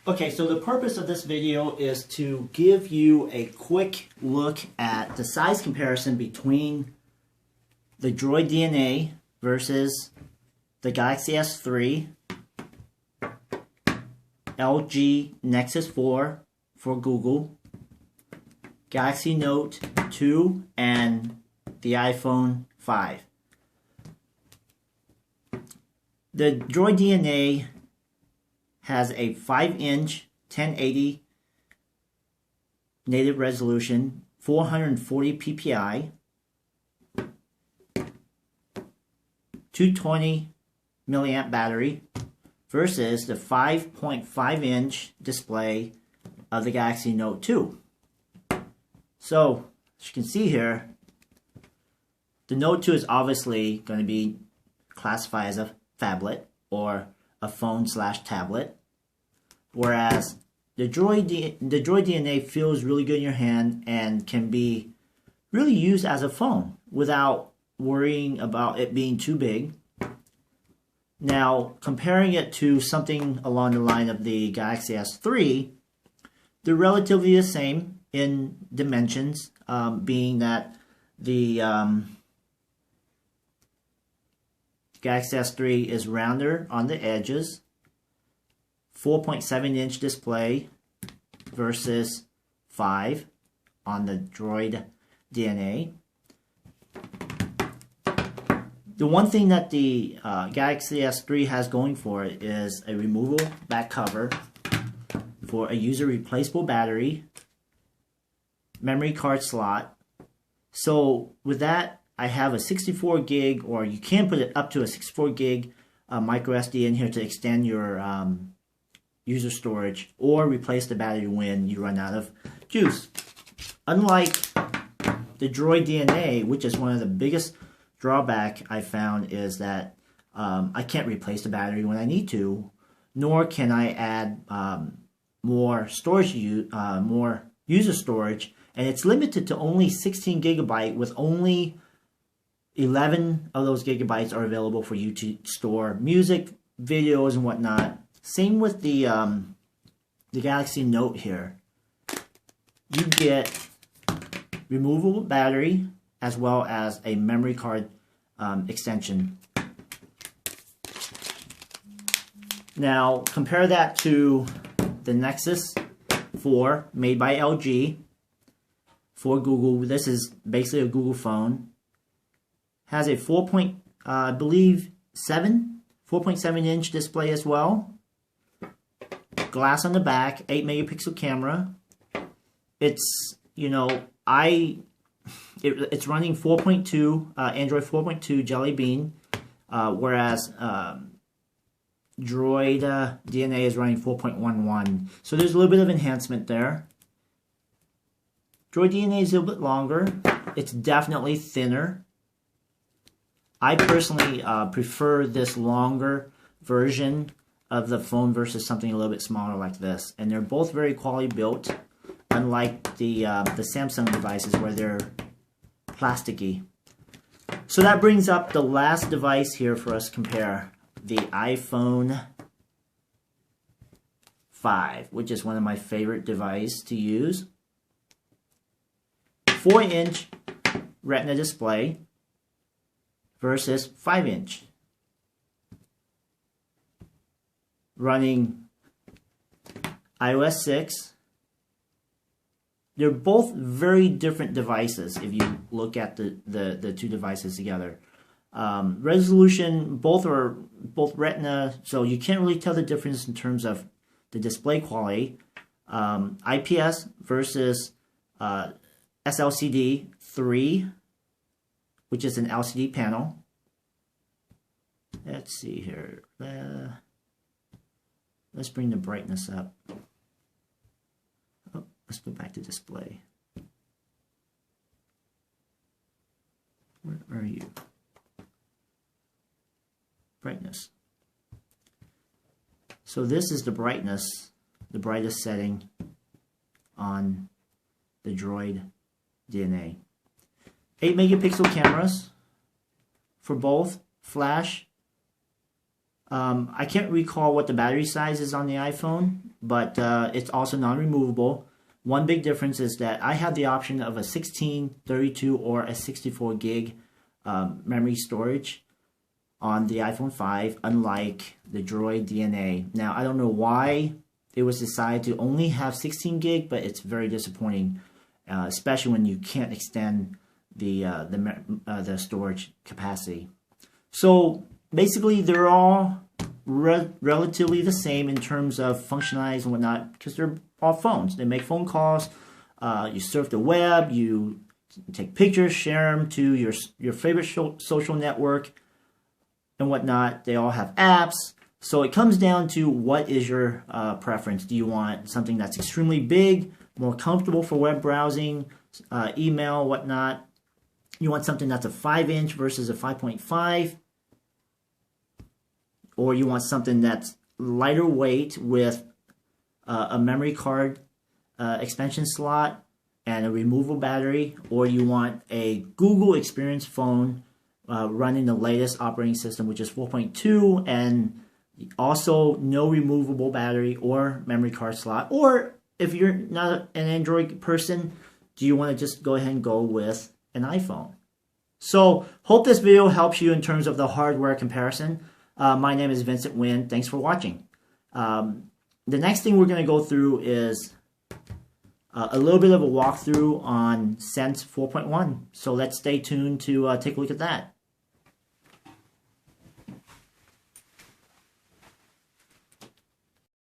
Okay, so the purpose of this video is to give you a quick look at the size comparison between the Droid DNA versus the Galaxy S3, LG Nexus 4 for Google, Galaxy Note 2, and the iPhone 5. The Droid DNA has a 5-inch 1080 native resolution, 440 ppi, 220 milliamp battery versus the 5.5-inch display of the Galaxy Note 2. So, as you can see here, the Note 2 is obviously going to be classified as a phablet or a phone/tablet, whereas the Droid DNA feels really good in your hand and can be really used as a phone without worrying about it being too big. Now, comparing it to something along the line of the Galaxy S3, they're relatively the same in dimensions, being that the Galaxy S3 is rounder on the edges, 4.7-inch display versus 5 on the Droid DNA. The one thing that the Galaxy S3 has going for it is a removable back cover for a user replaceable battery, memory card slot. So with that, I have a 64 gig, or you can put it up to a 64 gig micro SD in here to extend your user storage or replace the battery when you run out of juice. Unlike the Droid DNA, which is one of the biggest drawback I found, is that I can't replace the battery when I need to, nor can I add more storage, more user storage, and it's limited to only 16 gigabyte, with only 11 of those gigabytes are available for you to store music, videos, and whatnot. Same with the Galaxy Note here. You get removable battery as well as a memory card extension. Now, compare that to the Nexus 4 made by LG for Google. This is basically a Google phone. Has a 4.7-inch display as well. Glass on the back, 8 megapixel camera. It's, it's running 4.2, Android 4.2 Jelly Bean, whereas Droid DNA is running 4.11. So there's a little bit of enhancement there. Droid DNA is a little bit longer. It's definitely thinner. I personally prefer this longer version of the phone versus something a little bit smaller like this. And they're both very quality built, unlike the Samsung devices where they're plasticky. So that brings up the last device here for us to compare, the iPhone 5, which is one of my favorite devices to use. 4-inch Retina display versus 5-inch. Running iOS 6. They're both very different devices if you look at the two devices together. Resolution, both Retina, so you can't really tell the difference in terms of the display quality. IPS versus SLCD 3, which is an LCD panel. Let's see here. Let's bring the brightness up. Oh, let's go back to display. Where are you? Brightness. So this is the brightness, the brightest setting on the Droid DNA. 8 megapixel cameras for both, flash. I can't recall what the battery size is on the iPhone, but it's also non-removable. One big difference is that I have the option of a 16, 32, or a 64 gig memory storage on the iPhone 5, unlike the Droid DNA. Now, I don't know why it was decided to only have 16 gig, but it's very disappointing, especially when you can't extend the storage capacity. So basically, they're all relatively the same in terms of functionality and whatnot, because they're all phones. They make phone calls, you surf the web, you take pictures, share them to your favorite social network and whatnot. They all have apps. So it comes down to what is your preference. Do you want something that's extremely big, more comfortable for web browsing, email, whatnot? You want something that's a 5-inch versus a 5.5? Or you want something that's lighter weight with a memory card expansion slot and a removable battery? Or you want a Google Experience phone running the latest operating system, which is 4.2, and also no removable battery or memory card slot? Or if you're not an Android person, do you want to just go ahead and go with an iPhone? So hope this video helps you in terms of the hardware comparison. My name is Vincent Nguyen. Thanks for watching. The next thing we're going to go through is a little bit of a walkthrough on Sense 4.1. So let's stay tuned to take a look at that.